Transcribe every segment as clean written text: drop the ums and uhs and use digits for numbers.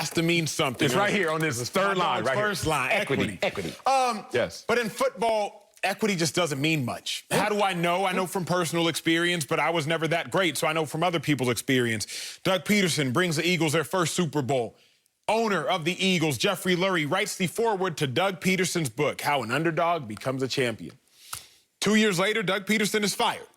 has to mean something. It's right here on this third line, right here. First line, equity. Yes. But in football, equity just doesn't mean much. How do I know? I know from personal experience, but I was never that great, so I know from other people's experience. Doug Peterson brings the Eagles their first Super Bowl. Owner of the Eagles, Jeffrey Lurie, writes the foreword to Doug Peterson's book, How an Underdog Becomes a Champion. 2 years later, Doug Peterson is fired.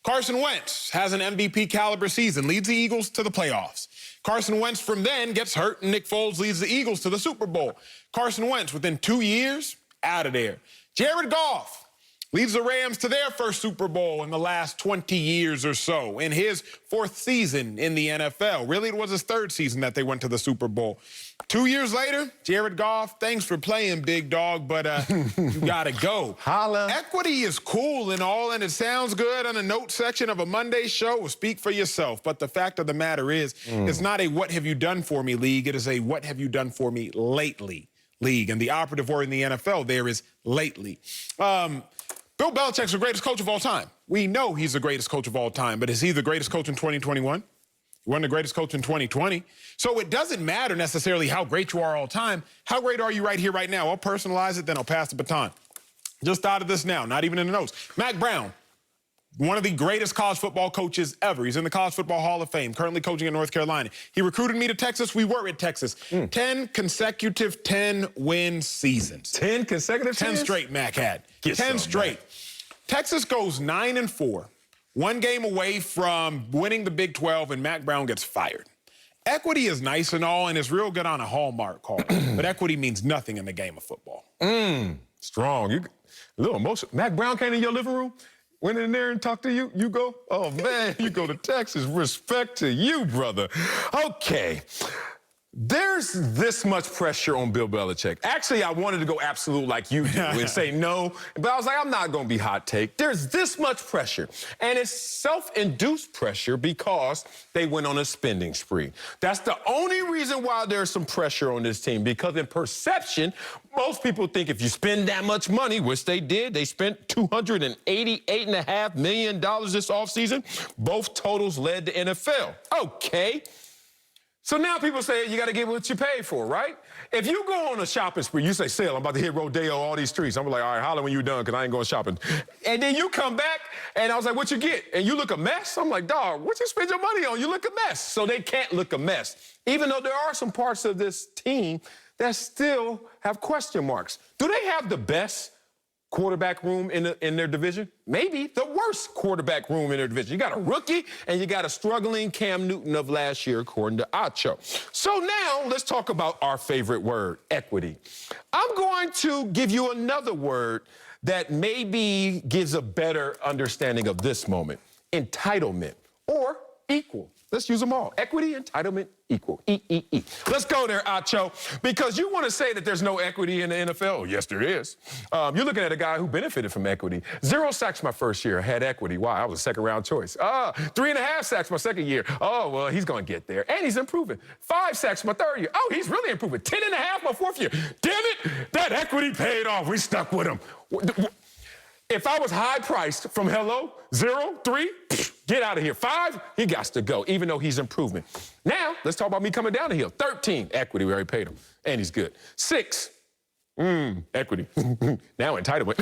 Carson Wentz has an MVP-caliber season, leads the Eagles to the playoffs. Carson Wentz from then gets hurt, and Nick Foles leads the Eagles to the Super Bowl. Carson Wentz, within 2 years, out of there. Jared Goff leads the Rams to their first Super Bowl in the last 20 years or so, in his fourth season in the NFL. Really, it was his third season that they went to the Super Bowl. 2 years later, Jared Goff, thanks for playing, big dog, but you gotta go. Holla. Equity is cool and all, and it sounds good on the note section of a Monday show. Well, speak for yourself. But the fact of the matter is, it's not a what have you done for me league. It is a what have you done for me lately league. And the operative word in the NFL there is lately. Bill Belichick's the greatest coach of all time. We know he's the greatest coach of all time, but is he the greatest coach in 2021? He wasn't the greatest coach in 2020. So it doesn't matter necessarily how great you are all time. How great are you right here, right now? I'll personalize it, then I'll pass the baton. Just thought of this now, not even in the notes. Mac Brown, one of the greatest college football coaches ever. He's in the College Football Hall of Fame, currently coaching in North Carolina. He recruited me to Texas. We were at Texas. 10 consecutive 10-win seasons. 10 consecutive 10 straight Mac had. 10 straight. Texas goes 9-4. One game away from winning the Big 12, and Mac Brown gets fired. Equity is nice and all, and it's real good on a Hallmark card. But equity means nothing in the game of football. Strong. You a little emotional. Mac Brown came in your living room, went in there and talked to you. You go, oh, man, you go to Texas. Respect to you, brother. Okay. There's this much pressure on Bill Belichick. Actually, I wanted to go absolute like you do and say no, but I was like, I'm not going to be hot take. There's this much pressure, and it's self-induced pressure because they went on a spending spree. That's the only reason why there's some pressure on this team, because in perception, most people think if you spend that much money, which they did, they spent $288.5 million this offseason. Both totals led the NFL. Okay. So now people say you got to get what you pay for, right? If you go on a shopping spree, you say, Sale, I'm about to hit Rodeo, all these streets. I'm like, all right, holler when you're done, because I ain't going shopping. And then you come back, and I was like, what you get? And you look a mess? I'm like, dog, what you spend your money on? You look a mess. So they can't look a mess, even though there are some parts of this team that still have question marks. Do they have the best quarterback room in their division? Maybe the worst quarterback room in their division. You got a rookie, and you got a struggling Cam Newton of last year, according to Acho. So now let's talk about our favorite word, equity. I'm going to give you another word that maybe gives a better understanding of this moment. Entitlement or equal. Let's use them all. Equity, entitlement, equal. E. Let's go there, Acho, because you want to say that there's no equity in the NFL. Yes, there is. You're looking at a guy who benefited from equity. 0 sacks my first year, had equity. Wow, I was a second-round choice. 3.5 sacks my second year. Oh, well, he's going to get there. And he's improving. 5 sacks my third year. Oh, he's really improving. 10.5 my fourth year. Damn it, that equity paid off. We stuck with him. If I was high-priced from hello, 0, 3, get out of here. 5, he got to go, even though he's improving. Now, let's talk about me coming down the hill. 13, equity, we already paid him, and he's good. 6, equity. Now entitlement.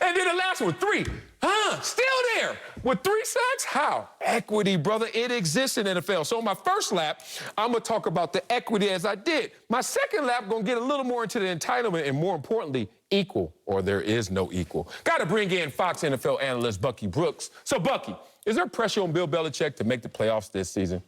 And then the last one, 3, still there. With 3 sacks, how? Equity, brother, it exists in NFL. So on my first lap, I'm going to talk about the equity as I did. My second lap, going to get a little more into the entitlement and, more importantly, equal, or there is no equal. Got to bring in Fox NFL analyst Bucky Brooks. So, Bucky, is there pressure on Bill Belichick to make the playoffs this season?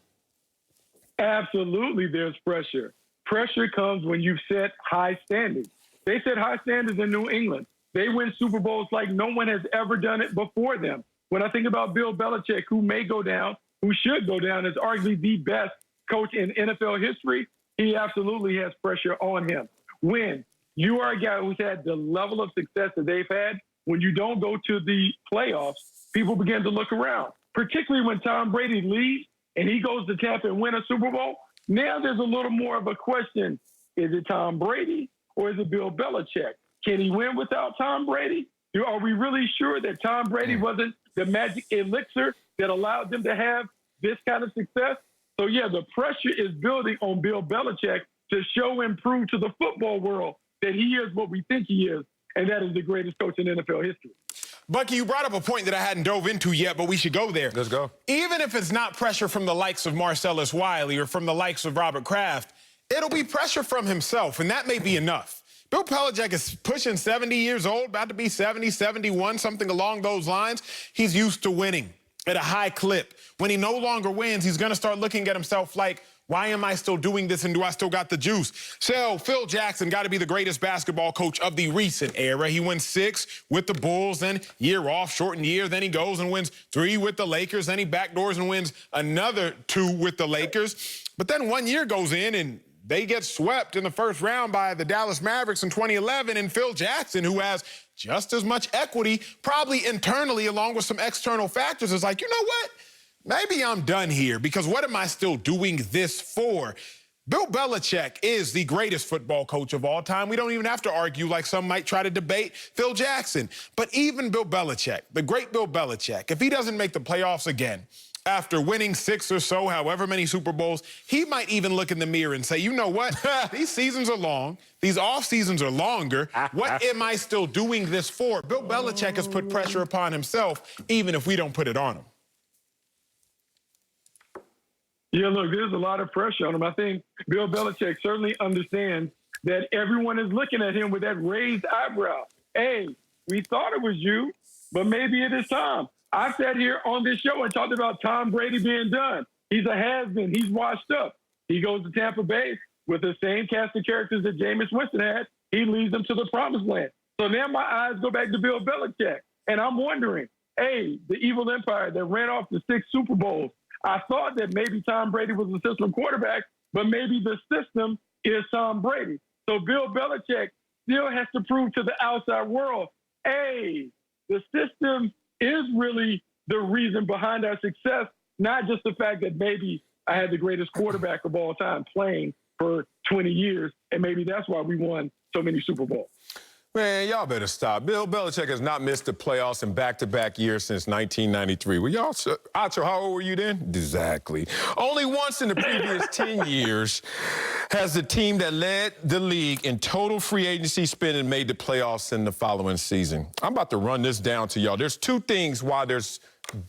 Absolutely, there's pressure. Pressure comes when you've set high standards. They set high standards in New England. They win Super Bowls like no one has ever done it before them. When I think about Bill Belichick, who may go down, who should go down as arguably the best coach in NFL history, he absolutely has pressure on him. When you are a guy who's had the level of success that they've had, when you don't go to the playoffs, people begin to look around, particularly when Tom Brady leaves and he goes to Tampa and win a Super Bowl. Now there's a little more of a question. Is it Tom Brady or is it Bill Belichick? Can he win without Tom Brady? Are we really sure that Tom Brady wasn't the magic elixir that allowed them to have this kind of success? So, yeah, the pressure is building on Bill Belichick to show and prove to the football world that he is what we think he is, and that is the greatest coach in NFL history. Bucky, you brought up a point that I hadn't dove into yet, but we should go there. Let's go. Even if it's not pressure from the likes of Marcellus Wiley or from the likes of Robert Kraft, it'll be pressure from himself, and that may be enough. Bill Belichick is pushing 70 years old, about to be 70, 71, something along those lines. He's used to winning at a high clip. When he no longer wins, he's going to start looking at himself like, why am I still doing this, and do I still got the juice? So Phil Jackson got to be the greatest basketball coach of the recent era. He wins 6 with the Bulls, then year off, shortened year. Then he goes and wins 3 with the Lakers. Then he backdoors and wins another 2 with the Lakers. But then 1 year goes in, and they get swept in the first round by the Dallas Mavericks in 2011. And Phil Jackson, who has just as much equity, probably internally along with some external factors, is like, you know what? Maybe I'm done here, because what am I still doing this for? Bill Belichick is the greatest football coach of all time. We don't even have to argue like some might try to debate Phil Jackson. But even Bill Belichick, the great Bill Belichick, if he doesn't make the playoffs again after winning 6 or so, however many Super Bowls, he might even look in the mirror and say, you know what? These seasons are long. These off seasons are longer. What am I still doing this for? Bill Belichick has put pressure upon himself, even if we don't put it on him. Yeah, look, there's a lot of pressure on him. I think Bill Belichick certainly understands that everyone is looking at him with that raised eyebrow. Hey, we thought it was you, but maybe it is time. I sat here on this show and talked about Tom Brady being done. He's a has-been. He's washed up. He goes to Tampa Bay with the same cast of characters that Jameis Winston had. He leads them to the promised land. So now my eyes go back to Bill Belichick, and I'm wondering, hey, the evil empire that ran off the 6 Super Bowls, I thought that maybe Tom Brady was the system quarterback, but maybe the system is Tom Brady. So Bill Belichick still has to prove to the outside world, hey, the system is really the reason behind our success, not just the fact that maybe I had the greatest quarterback of all time playing for 20 years, and maybe that's why we won so many Super Bowls. Man, y'all better stop. Bill Belichick has not missed the playoffs in back-to-back years since 1993. Well, y'all, Acho, how old were you then? Exactly. Only once in the previous 10 years has the team that led the league in total free agency spending made the playoffs in the following season. I'm about to run this down to y'all. There's 2 things why there's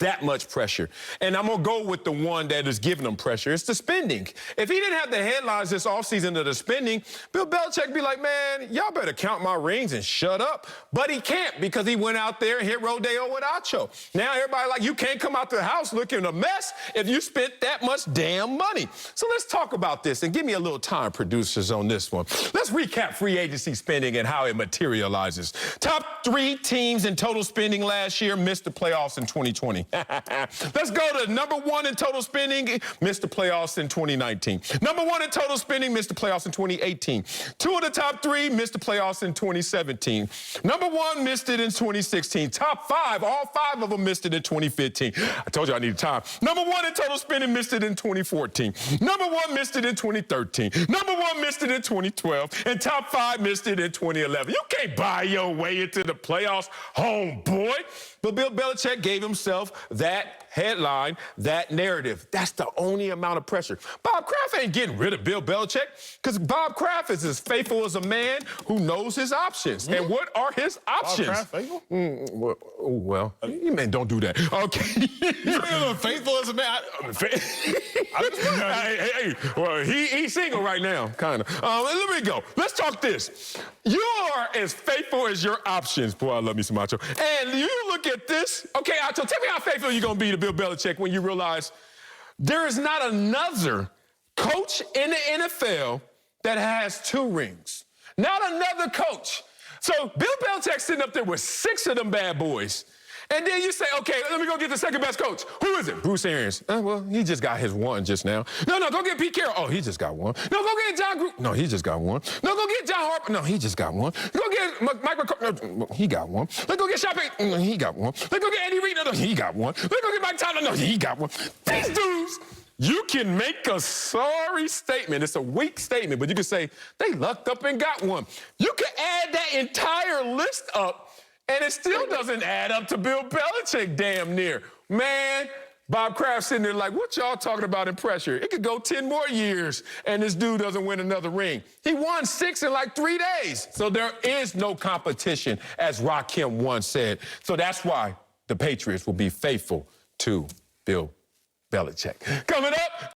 that much pressure. And I'm going to go with the one that is giving them pressure. It's the spending. If he didn't have the headlines this offseason of the spending, Bill Belichick be like, man, y'all better count my rings and shut up. But he can't, because he went out there and hit Rodeo with Acho. Now everybody like, you can't come out the house looking a mess if you spent that much damn money. So let's talk about this, and give me a little time, producers, on this one. Let's recap free agency spending and how it materializes. Top 3 teams in total spending last year missed the playoffs in 2020. Let's go to number 1 in total spending, missed the playoffs in 2019. Number 1 in total spending, missed the playoffs in 2018. 2 of the top 3 missed the playoffs in 2017. Number 1 missed it in 2016. Top 5, all 5 of them missed it in 2015. I told you I needed time. Number 1 in total spending, missed it in 2014. Number 1 missed it in 2013. Number 1 missed it in 2012. And top 5 missed it in 2011. You can't buy your way into the playoffs, homeboy. But Bill Belichick gave himself that headline, that narrative. That's the only amount of pressure. Bob Kraft ain't getting rid of Bill Belichick, because Bob Kraft is as faithful as a man who knows his options. And what are his options? Bob Kraft faithful? Well, you man, don't do that. Okay. You're faithful as a man. Hey, well, he's single right now, kind of. Let me go. Let's talk this. You are as faithful as your options. Boy, I love me some Acho. And you look at this. Okay, Acho, tell me how faithful you're going to be to Bill Belichick when you realize there is not another coach in the NFL that has 2 rings. Not another coach. So Bill Belichick sitting up there with 6 of them bad boys. And then you say, okay, let me go get the second best coach. Who is it? Bruce Arians. Well, he just got his 1 just now. No, go get Pete Carroll. Oh, he just got 1. No, go get John Gruden. No, he just got 1. No, go get John Harper. No, he just got 1. Go get Mike McCarthy. No, he got 1. Let's go get Sean Payton. No, he got 1. Let's go get Andy Reid. No, he got 1. Let's go get Mike Tyler. No, he got 1. These dudes, you can make a sorry statement. It's a weak statement, but you can say, they lucked up and got 1. You can add that entire list up, and it still doesn't add up to Bill Belichick damn near. Man, Bob Kraft sitting there like, what y'all talking about in pressure? It could go 10 more years and this dude doesn't win another ring. He won 6 in like 3 days. So there is no competition, as Rakim once said. So that's why the Patriots will be faithful to Bill Belichick. Coming up.